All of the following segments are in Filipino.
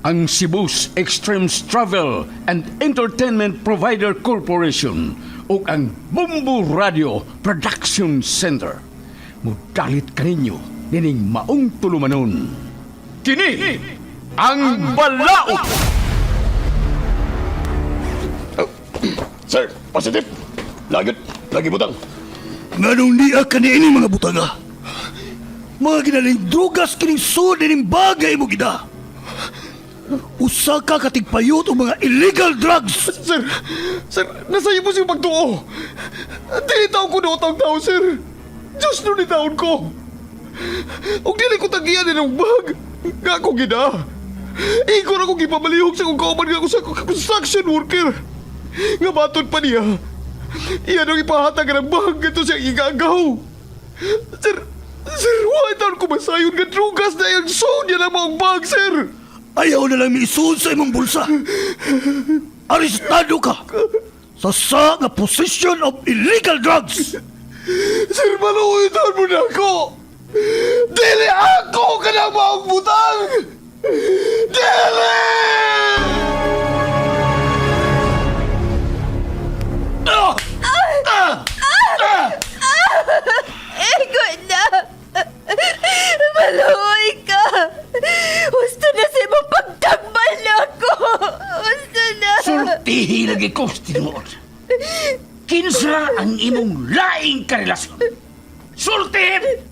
ang Cebu's Extremes Travel and Entertainment Provider Corporation o ang Bumbu Radio Production Center. Mudalit kaninyo dining maong tulumanon. Kini ang Balaod! Sir, positive. Lagi butang. Nganong niya kanini mga butaga? Mga ginaling drugas kining sud dining bagay mo gida. Usa ka katigpayot o mga illegal drugs. Sir, nasa iyo po siyang pagtuo. Dili taon ko na utang tao, sir. Diyos nun ni taon ko. Huwag dili ko tagiyan ng bag. Nga ako gina. Igor ako gipamalihog sa kung kauman nga ako sa construction worker. Nga batod pa niya. Iyan ang ipahatag ng bag ito siyang igagaw. Sir, why taon ko masayon nga drugas na yung sound niya ng mga bag, sir? Ayaw na lang miisuon sa imong bulsa. Arestado ka sa nga possession of illegal drugs. Sir, maluwitan mo na ako! Dili ako ka na maong butang! Dili! Ego na! Maluoy ka! Gusto na sa imong pagtambal na ako! Gusto na! Sultihi lagi ko, tinuod. Kinsa ang imong laing karelasyon? Sultihin!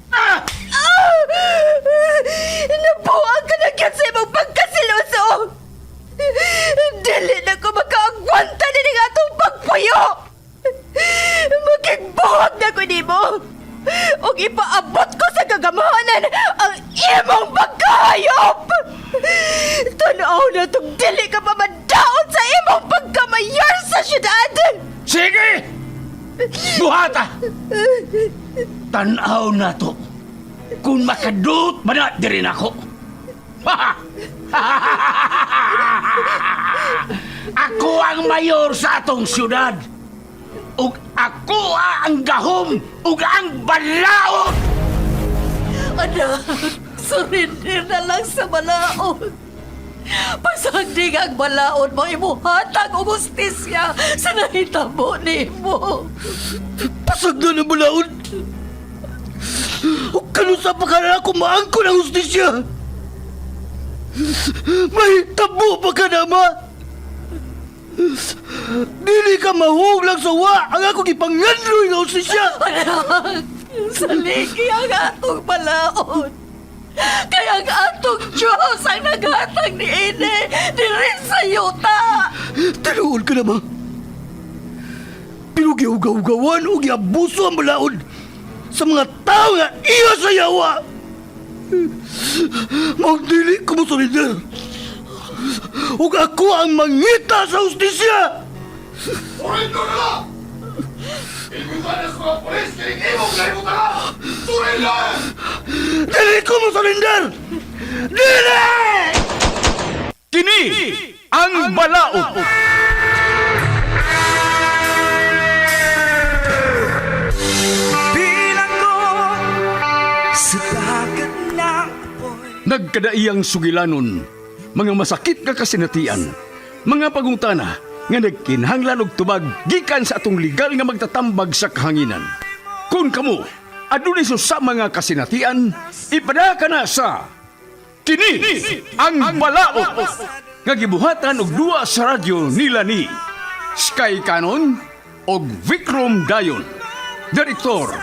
Nabuang ka na kyan sa imong pagkasiloso! Dili na ko makaagwanta na ng atong pagpuyo! Magigbuhag na ko nimo! O ipaabot ko sa gagamahanan ang imong pagkahayop! Tanaw na itong dili ka pa madaon sa imong pagkamayor sa syudad! Sige! Buhata! Tanaw na to. Kung makadut man na din ako. Ako ang mayor sa atong syudad. Ug ako ang gahom ug ang balaod. Anak, surrender na lang sa balaod. Pasagdig ang balaod mo, imuhatag o justisya sa nahitabo ni mo. Pasagda na balaod. O kanusa pa ka na ako maangko ng justisya. May tabo pa ka na, ma. Dili ka mahuglang sa wa ang ako gipangandroy ng justisya. Anak, saligi ang atong balaod. Kaya ang atong Diyos ang naghatag ni Ine diri sa yuta. Tinuod ka na, ma. Pero giugaw-gawan o giabuso ang balaod sa mga tao nga iya sa yawa. Magdili ko mo solider. Ug ako ang mangita sa justisya. Surrender na lang! Igubanas ko ang polis kaya imong layo ka! Surrender! Dili ko mo solider. Dili! Kini ang Balaod. Nagkadaiyang sugilanon, mga masakit nga kasinatian, mga pagungtana nga nagkinhanglan og tubag gikan sa atong legal nga magtatambag sa kahanginan. Kung kamo adunay sa mga kasinatian, ipada ka na sa Kini ang Balaod nga gibuhatan og duwa sa radyo nila ni Sky Canon og Vikram Dayon. Direktor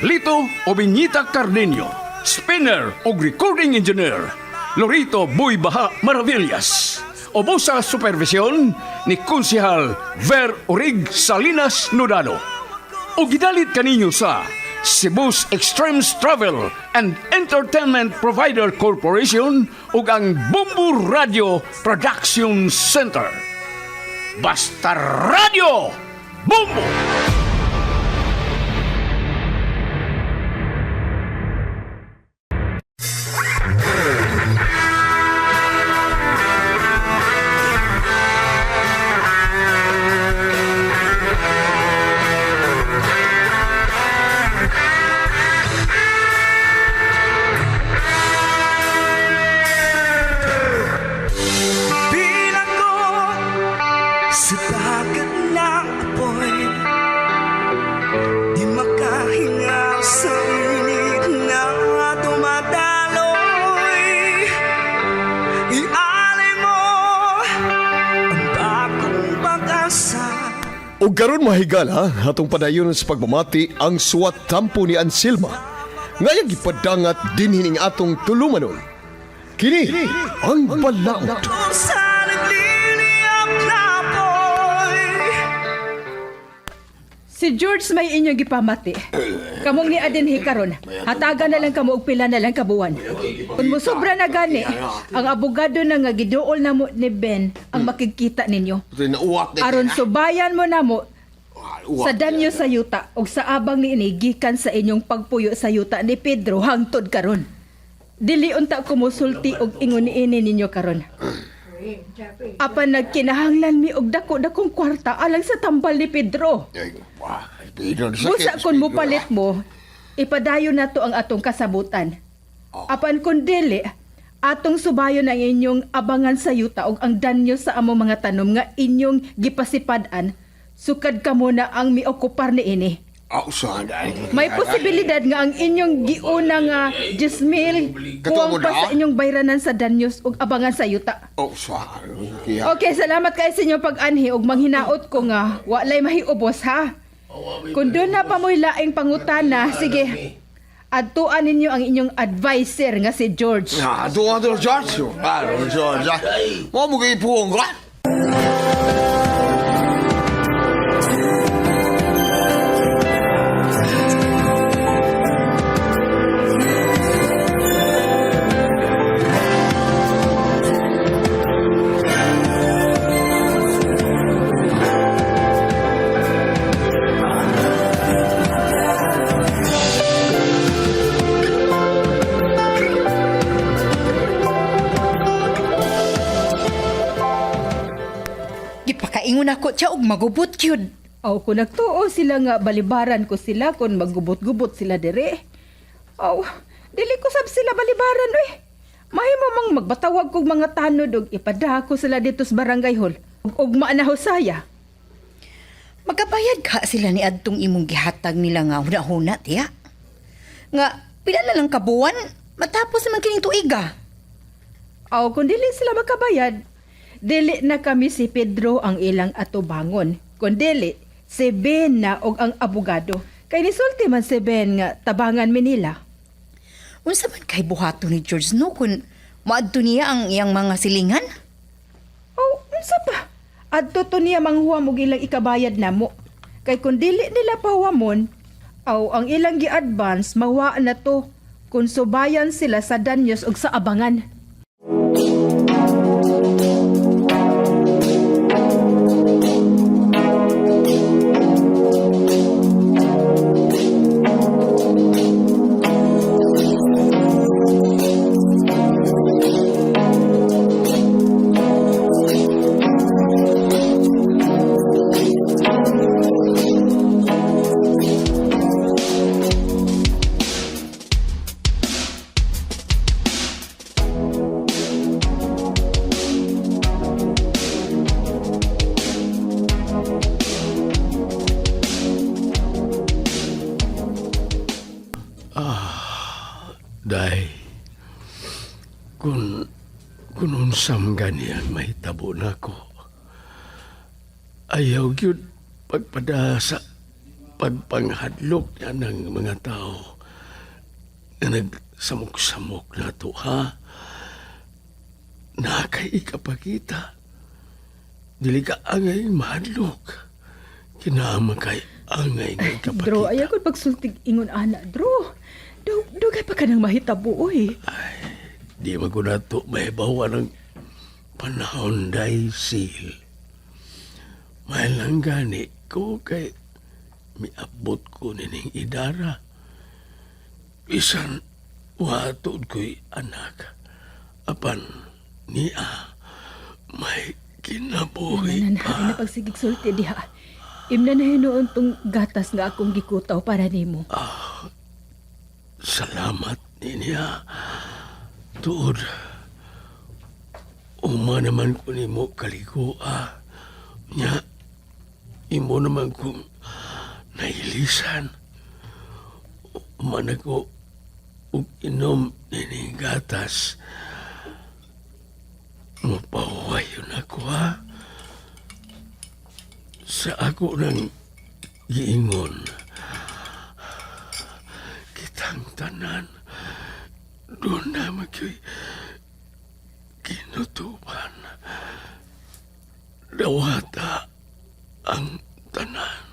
Lito Obiñita Cardenio. Spinner o recording engineer Lorito Boy Baha Maravillas. Obo sa supervisyon ni Konsehal Ver Orig Salinas Nodalo. O gidalit kaninyo sa Cebu's Extremes Travel and Entertainment Provider Corporation ug ang Bumbu Radio Production Center. Basta Radio Bumbu! O karon mahigala atong padayon sa pagmamati ang suwat tampo ni Anselma. Ngayang ipadangat din hining atong tulumanon. Kini ang balaod. Si George may inyong gipamati. Kamong ni Adenhi karon, hatagan na lang kamo og pila na lang kabuwan. Kung musobra na gani, ang abogado na nga giduol na mo ni Ben ang makikita ninyo. Aron subayan mo na mo sa danyo sa yuta o sa abang ni ini gikan sa inyong pagpuyo sa yuta ni Pedro hangtod karon. Dili unta ko musulti og ingon niini ninyo karon. Apan nagkinahanglan mi og dako-dakong kwarta alang sa tambal ni Pedro. Busa kon mo palit mo, ipadayon na to ang atong kasabutan. Apan kun dili, atong subayon ang inyong abangan sa yuta og ang danyo sa amo mga tanom nga inyong gipasipad-an, sukad ka muna ang miokupar ni ini. May posibilidad nga ang inyong giuna nga 10,000 kuwang pa sa inyong bayranan sa danyos ug abangan sa yuta. Okay, salamat kayo sa inyong pag-anhi ug manghinaot ko nga walay mahiubos ha. Kung doon na pa mo'y laing pangutana, sige, adtuan ninyo ang inyong advisor nga si George. George. Mo mo kay puong ko. Gipakaingon ako siya og magubot yun. Aw, kung nagtuo sila nga balibaran ko sila kung maggubot-gubot sila dire. Aw, dili ko sab sila balibaran oy. Mahimo mang magbatawag kog mga tanod og ipadako sila dito sa barangay hall. Og maanaho saya. Magabayad ka sila ni adtong imong gihatag nila nga huna-huna, tiya. Nga, pila na lang kabuwan, matapos naman kining tuiga. Aw, kung dili sila makabayad, dili na kami si Pedro ang ilang atubangon. Kung dili, si Ben na og ang abogado. Kay nisulti man si Ben nga tabangan mi nila. Unsa man kay buhato ni George no kung maadto niya ang iyang mga silingan? Oh, unsa pa? Adto to niya manghuam og ilang ikabayad namo. Kay kung dili nila pahuamon, ang ilang gi-advance mawa na to kung subayan sila sa danyos og sa abangan. Day, kung unsam ganyan may tabo na ko, ayaw yun pagpada sa pagpanghadlok niya ng mga tao na nagsamok-samok na to, ha? Nakay ikapakita. Dili ka angay mahadlok. Kinama kay angay nga ikapakita. Dro, ayaw ko pagsultig ingon ana, Dro. Dugay pa ka nang mahitabo, oy. Ay, di magkunato mahibawa ng panahon dahil sil. Mahal lang gani ko kay miabot ko nining idara. Bisan watod ko'y anak. Apan niya may kinabuhi Nanan, pa. na pagsigig sulti diha. Imna na hinuon tong gatas nga akong gikutaw para nimo. Salamat niya. Tuod. Uma naman ko ni mo kaligua. Nya, imo naman kong nailisan. Uma na ko ug inom nining gatas. Mapawayon ako, ha? sa ako ng giingon. Kitang tanan, doon na magyo'y kinutuban. Dawata ang tanan.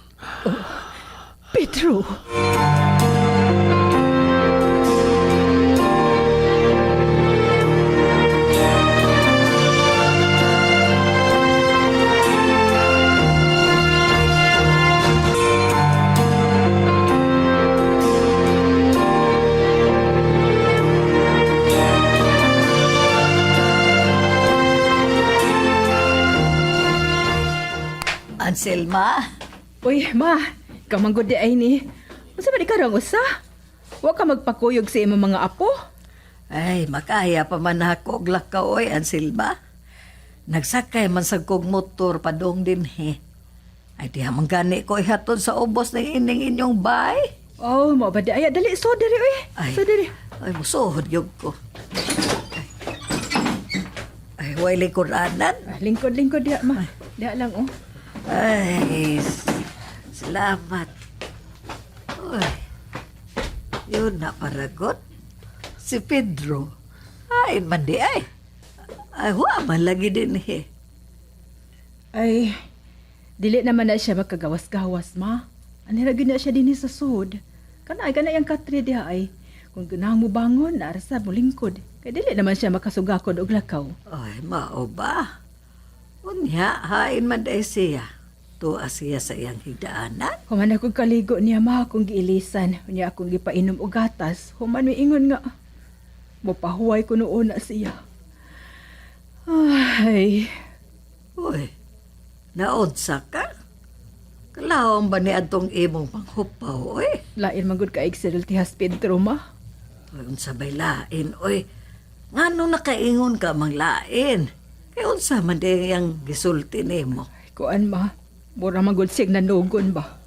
Pedro! Anselma, Uy, ma, kamanggod di ay ni. Masa ba di ka rang usa? Wa ka magpakuyog sa imong mga apo? Ay, makaya pa man ako og lakaw, oy, Anselma. Nagsakay man sa kog motor padong din he. Ay, di hamang gani ko ihatod sa ubos ng ining inyong bay. Oh, mo ba di ay dali so diri uy. Ay, So diri. ay, musuhod yun ko. Ay, way lingkuranan. Lingkod diha, ma. Diha lang oh. Ay, salamat. Uy, yun na paragot. Si Pedro. Ay, man di ay. Ay, wa man lagi din he. Ay, dili naman na siya magkagawas-gawas, ma. Anira gyud na siya dinhi sa sud. Kana yung katri diha ay. Kung ganahan mo bangon, naarasa mo lingkod. Kay dili naman siya makasugakod og lakaw. Ay, mao ba? Unya, hain man day siya. Tuwa siya sa iyang higdaanan. Human akong kaligo niya, ma, akong giilisan. Unya akong gipainom og gatas. Human may ingon nga. Mopahuway ko noon na siya. Ay, Uy, naodsa ka? Kalawang ba ni atong imong panghupaw, oy? lain man gud kaig sa Dultihas Pedro, ma. Uy, unsabay lain, oy. Ngano nakaingon ka mang lain? Kay unsa man day ang gisulti nimo? Kuan, ma. Mura man gud sig nanugon ba.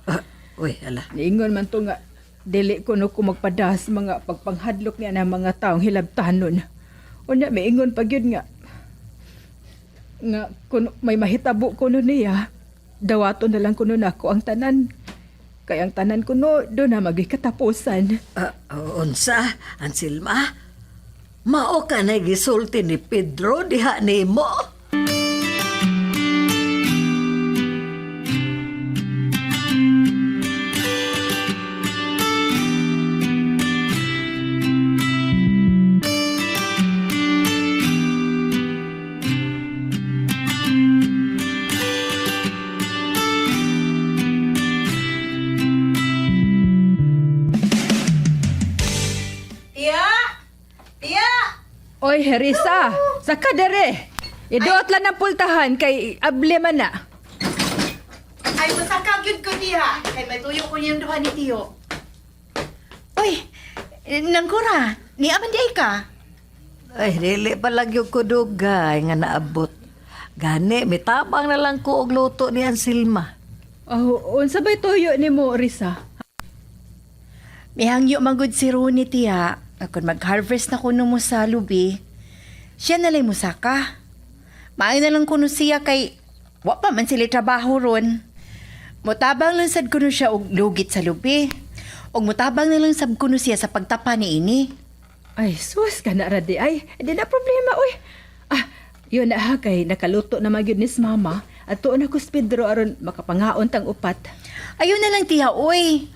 Uy, ala. Niingon man to nga, dili ko no ko magpadas mga pagpanghadlok niya ng mga taong hilabtanon. Unya, may ingon pa gyud nga kung may mahitabo ko no niya, dawaton na lang kuno nako ang tanan. Kay ang tanan kuno do na magikatapusan. Unsa, Anselma? Mao ka na gisulti ni Pedro diha nimo? Oy, Herisa, saka dere. Iduot lang ng pultahan kay able man na. Ay, masakaw yun ko diha. Kay may tuyo ko niyang duha ni Tiyo. Uy, nangkura, ni aman di ay ka. Ay, dili pa lang yung kudugay nga naabot. Gani, mitabang na lang ko og luto ni Anselma. Oh, unsa bay tuyo nimo, Risa? Mihangyo magud si Rooney tiya. Akon mag-harvest na kuno mo sa lubi. Siya na lang mo saka. Maayo na lang kuno siya kay wa pa man sila trabaho ron. Mutabang lang sad kuno siya og lugit sa lubi. Og mutabang na lang sab kuno siya sa pagtapa ni ini. Ay, sus ka na radi ay. Di na problema, uy. Ah, yun na ha, kay nakaluto na magyud nis mama. At tuon ako si Pedro aron makapangaon tang upat. Ayun na lang tiya, oy.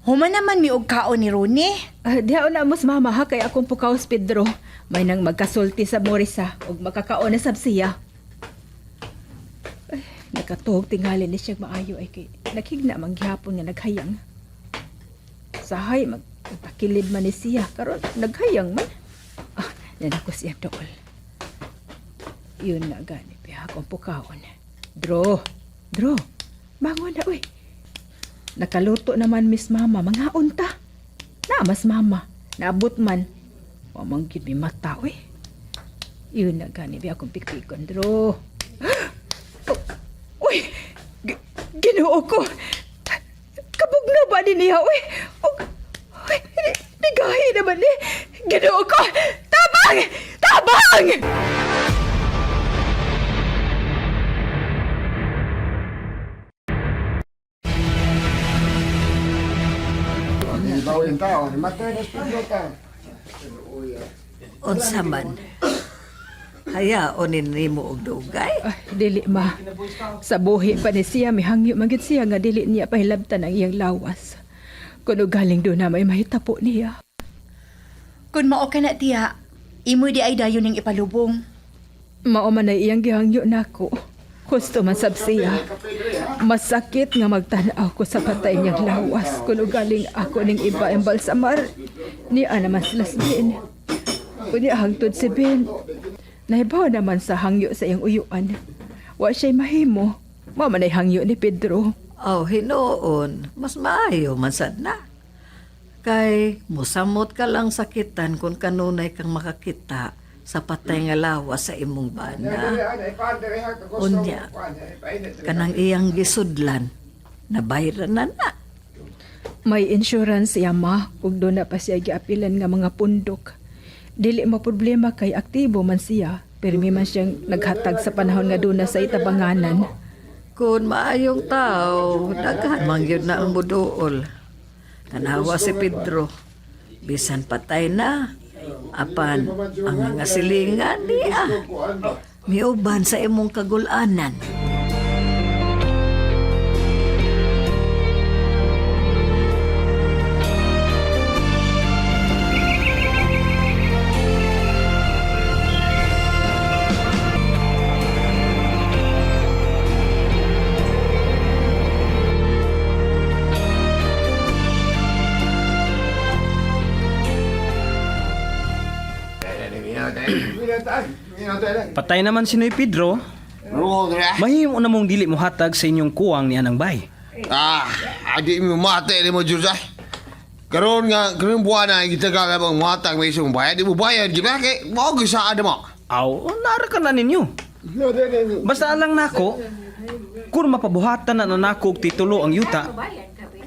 Human naman mi og kaon ni Rooney. Dihaon na mos mama ha, kay akong pukaw si Pedro. May nang magkasulti sa Morisa og makakaon na sab siya. Ay, nakatuog tingali ni siya maayo ay kay naghigna man gihapon nga naghayang. Sahay magpakilid man ni siya karon naghayang man. Ah, yan ako siya dool. Yun na gani piha akong pukaon. Dro, bangon na uy. Nakaluto naman Miss Mama, mga unta. Na mas mama, naabot man. Wamanggid may mata, uy. Yun na gani, biya akong pikpikon, Dro. Uy, ginoo ko. Kabog na ba din niya, uy? Uy, nigahi naman ni. Ginoo ko. Tabang! Tabang! Unsa man. Hayaon nimo og dugay. Ay, dili ma. Sa buhi pa ni siya, may hangyo magit siya nga dili niya pahilabtan ang iyang lawas. Kuno galing doon na may mahitapo niya. Kung mao ka na tiya, imo di ay dayon ning ipalubong. Mao man ay iyang gihangyo nako. Gusto man sab siya. Masakit nga magtanaw ko sa patay niyang lawas. Kuno galing ako ning iba ang balsamar. Niya naman silas din. Kunya hangtod si Ben. Nahibaw naman sa hangyo sa iyang uyuan. Wa siya'y mahimo. Mama na'y hangyo ni Pedro. Oh, hinoon. Mas maayo man sad na. Kay musamot ka lang sakitan kung kanunay kang makakita sa patay nga lawas sa imong bana. Unya, kanang iyang gisudlan, nabayran na na. May insurance siya ma. Ug doon na pa siya giapilan nga mga pundok. Dili mo problema kay aktibo man siya. Permi man siyang naghatag sa panahon nga doon na sa itabanganan. Kung maayong tao, daghan man yun na ang buduol. Tanawa si Pedro, bisan patay na. Apan, ang mga silingan niya. Miuban sa imong kagulanan. Patay naman si Noy Pedro. Mahimo na mong dili mo hatag sa inyong kuwang ni Anang Bay. Adi mo mate ni mo Jursa. Karon nga, karon buwan na kita ka bang matang may isang bayad. Di mo bayad, di ba? Kaya mo ko sa ada mo. Aw, nara ka na ninyo. Basta alang nako, kung mapabuhatan na nanako og titulo ang yuta,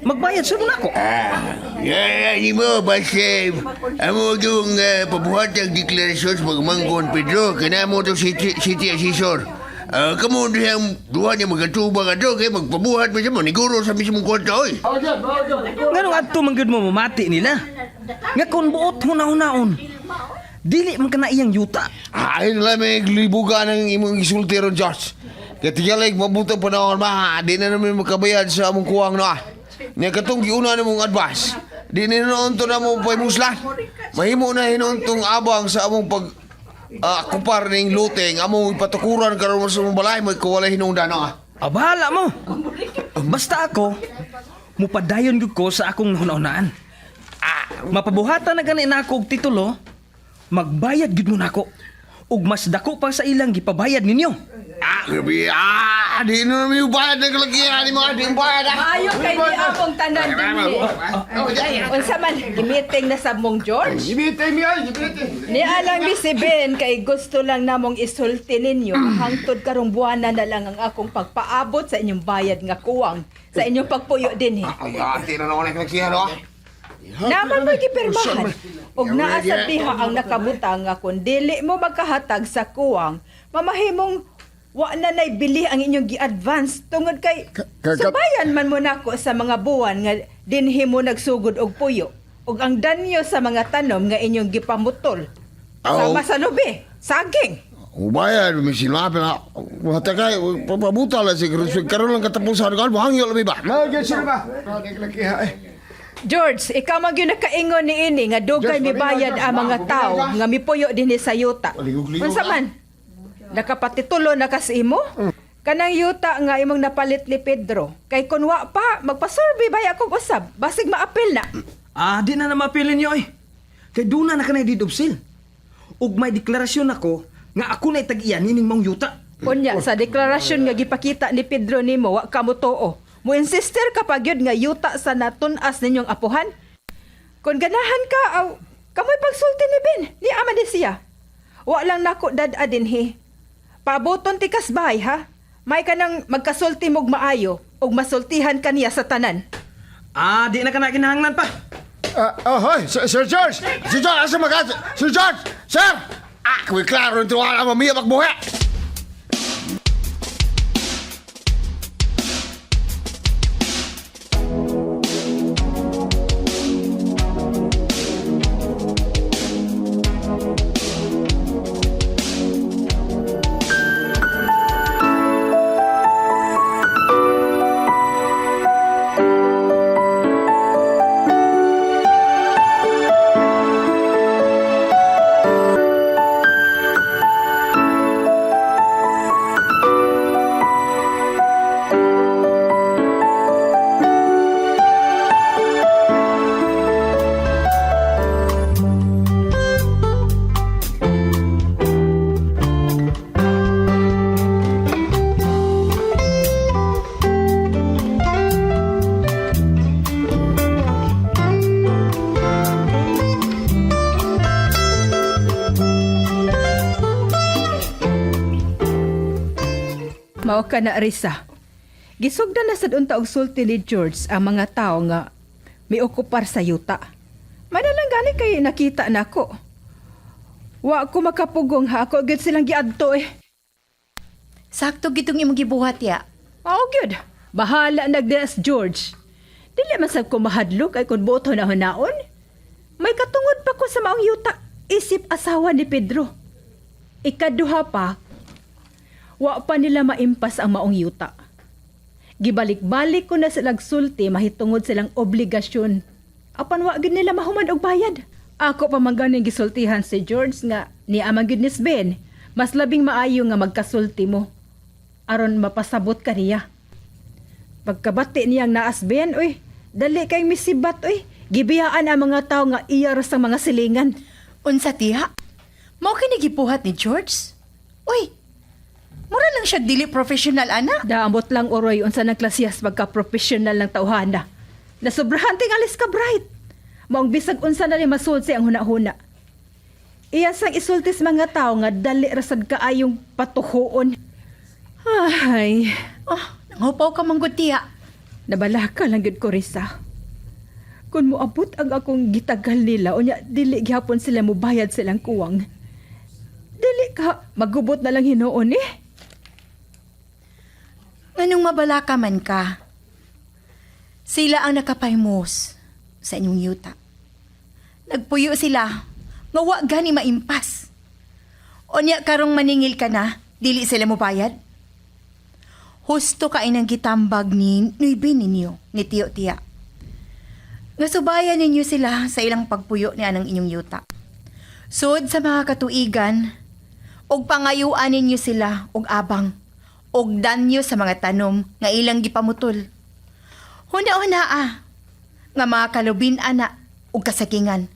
magbayad sa nako. Di mo, Basib. Amo yung pabuhat ang deklarasyon sa pagmangkon, Pedro. Kana mo itong city assessor. Kamu diyang duha niya magkatubang ato kaya magpabuhat mo siya mo. Niguro sa mismong kwarta, oy. Nganong adto manggod mo mamati nila? Nga kung buot hunaon-naon, dili man ka na iyang yuta. Ayun lang may libugan ng imong isultero, Josh. Kaya tigalig, mabutang panahon ba, di na namin makabayad sa among kuwang na. Nga katong giuna na mong advice. Di na noon to na mong paymuslan. Mahimo na hinon tong abang sa among pag kupar ning luteng. Among ipatukuran karon sa mong balay mo ikaw wala hinungdan na. Bahala mo. Basta ako, mupadayon gyud ko sa akong hunahunaan. Mapabuhatan na gani na ako og titulo, magbayad gyud mo nako. Ug mas dako pa sa ilang gipabayad ninyo. Grabe, di na namin yung bayad ng kalakihan ni mga di yung bayad. Ayo kay di akong tanan din. Unsa man gimiting na sa mong George? Ibitin mi ay, ibitin. Ni alang mi si Ben kay gusto lang namong isulti ninyo. Hangtod karong buwana na lang ang akong pagpaabot sa inyong bayad nga kuwang sa inyong pagpuyo din Ay, ati na naman ang kalakihan, no? Naman may gipirmahan. Og naa sa diha ang nakabutang nga kung dili mo magkahatag sa kuwang, mamahimong wa na naibili ang inyong gi-advance tungod kay subayan man mo nako sa mga buwan nga dinhi mo nagsugod og puyo ug ang danyo sa mga tanom nga inyong gipamutol. Sama sa lubi, saging. Ubayad, may sinabi na. Matakay, papabuta lang si Kruswig. Karoon lang katapusan ka. Mahangyo labi ba? Mahangyo sila ba? George, ikaw man gyud nakaingon ni ini nga dugay mibayad ang mga tao nga mipuyo dinhi sa yuta. Unsa man? Nakapatitulo na kasi imo? Kanang yuta nga imong napalit ni Pedro. Kay kun wa pa, magpa-survey baya kog usab. Basig maapil na. Di na mapilin nyo eh. Kay duna na ka na didobsil. Ug may deklarasyon ako nga ako na itag-iyan nining mong yuta. Unya, sa deklarasyon nga gipakita ni Pedro nimo, wa ka mo too. Mo insister ka pa gyud nga yuta sa natunas ninyong apuhan. Kung ganahan ka, kamoy pagsulti ni Ben, ni ama ni siya. Wa lang nako dad-a dinhi. Pabuton ti kasbay ha. May ka nang magkasulti mog maayo ug masultihan kaniya sa tanan. Di na ka na kinahanglan pa. Hoy, Sir George! Sir George, asa mag- Sir George! Sir! Kami klaro nito wala mamiya magbuhay! Mao ka na, Risa. Gisugdan na sa unta og sulti ni George ang mga tao nga may okupar sa yuta. Manalang gani kay nakita nako. Wa ko makapugong ha ako gid silang giadto eh. Sakto gitong imong gibuhat ya. Mao gyud. Bahala nagdes George. Dili man sad ko mahadlok ay kun boto na hunaon. May katungod pa ko sa maong yuta isip asawa ni Pedro. Ikaduha pa, wa pa nila maimpas ang maong yuta. Gibalik-balik ko na silang sulti mahitungod silang obligasyon. Apan wa gid nila mahuman og bayad. Ako pa man ganing gisultihan si George nga ni amang gid ni Ben. Mas labing maayo nga magkasulti mo aron mapasabot ka niya. Pagkabati niyang naas Ben, oy, dali kay misibat oy. Gibiyaan ang mga tao nga iya ra sa mga silingan. Unsa tiha? Mao kini gibuhat ni George? Uy, mura lang siya dili professional, ana. Daambot lang oroy unsa nang klasiyas pagka-professional ng tawhana. Nasobrahan ting alis ka bright. Maong bisag unsa na ni masud sa ang huna-huna. Iya sang isultis mga tao nga dali rasad kaayong patuhoon. Ay, Nangupaw ka manggod tiha. nabalaka lang gid ko, Risa. Kung moabot ang akong gitagal nila, unya dili gihapon sila mubayad silang kuwang. Dili ka, magubot na lang hinuon eh. Nganong mabalaka man ka? Sila ang nakapaymos sa inyong yuta. Nagpuyo sila, nga wa gani maimpas. Unya karong maningil ka na, dili sila mo bayad? Husto ka inang gitambag ni Nuibin ninyo, ni Tiyo-Tiya. Nga subayan ninyo sila sa ilang pagpuyo ni anang inyong yuta. Sud sa mga katuigan, og pangayuan ninyo sila og abang, og danyo sa mga tanom nga ilang gipamutol. Huna-huna nga mga kalubin ana og kasakingan,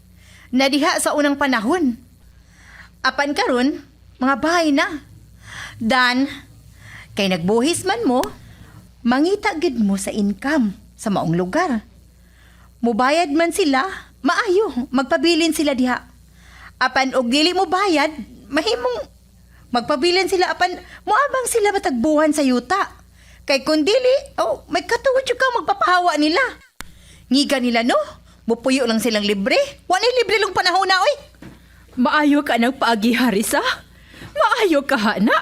na diha sa unang panahon. Apan karon, mga bahay na. Dan, kay nagbuhis man mo, mangita gid mo sa income sa maong lugar. Mubayad man sila, maayo, magpabilin sila diha. Apan og dili mo bayad, mahimong magpabilin sila apan moabang sila matagbuhan sa yuta. Kay kung dili, may katuwad yung ka magpapahawa nila. Ngiga nila no, mupuyo lang silang libre. Wa na libre lang panahon na, oy. Maayo ka ng paagi, Harisa. Maayo ka, hana.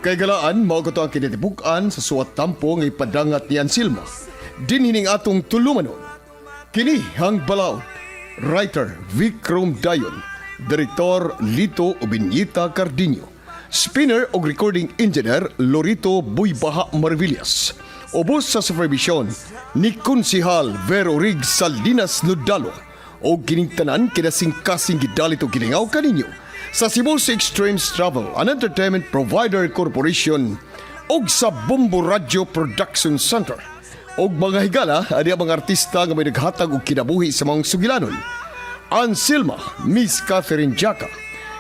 Kay galaan, mao ko to ang kinatibukan sa suwat tampo ng ipadangat ni Anselma. Dinhining atong tulumanon. Kini hang balaod. Writer Vikram Dayon. Direktor Lito Ubinyita Cardinio. Spinner o recording engineer Lorito Buybaha Marvillas. Ubos sa supervision ni Konsihal Vero Rig Salinas Nudalo. O kining tanan kinasing kasing gidalit o gilingaw kaninyo sa Cebu Extremes Travel and Entertainment Provider Corporation og sa Bumbo Radio Production Center. Og mga higala, ani ang mga artista nga may naghatag og kinabuhi sa mga sugilanon. Anselma, Miss Catherine Jaca,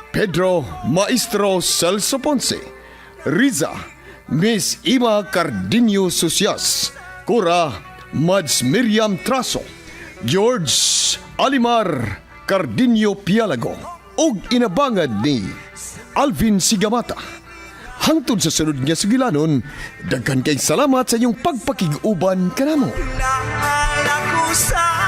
Pedro, Maestro Celso Ponce, Riza, Miss Ima Cardinio Sucias, Cora, Mads Miriam Traso, George Alimar Cardinio Pialago, og inabangad ni Alvin Sigamata. Hangtod sa sunod niya sugilanon, daghan kay salamat sa inyong pagpakig-uban kanamo. Naalala ko sa